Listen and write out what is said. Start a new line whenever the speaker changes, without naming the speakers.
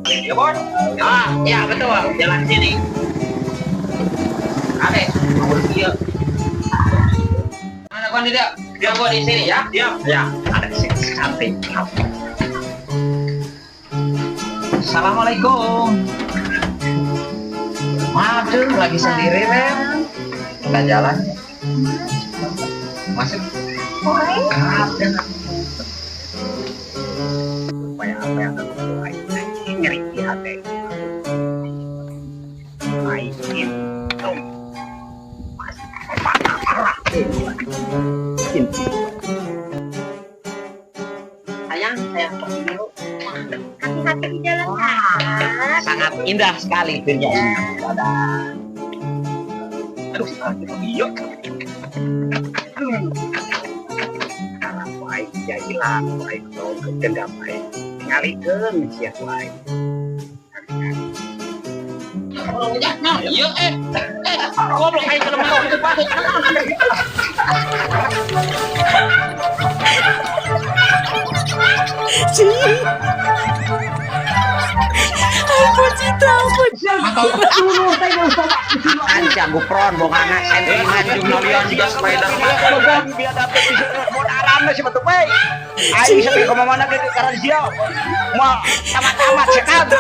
Ya, Bon? Ya betul, jalan sini. Ada, iya. Mana Bon tidak? Dia gua di sini ya. Ya, ada di sini. Cantik. Assalamualaikum. Maaf tuh, lagi sendiri Rem. Nggak jalan. Masuk. Maaf ya. Supaya apa yang aku mulai ngeri di hati. Main itu. Sayang pergi dulu.
Hati-hati di jalan kak.
Sangat indah sekali dunia ini. Dadah. Aduh, yuk. Karena baik ya hilang, baik dong dendam baik. Ngalikeun sia lain. Iya goblok aing ke lemah itu patut.
Ampun Citra, ampun.
Anca gupron bongana sentimen jumlah juga sepeda motor biar dapet mau aramna sih betul bae. Aing sampai ke mana ke karena dia mau tamat-tamat sekali.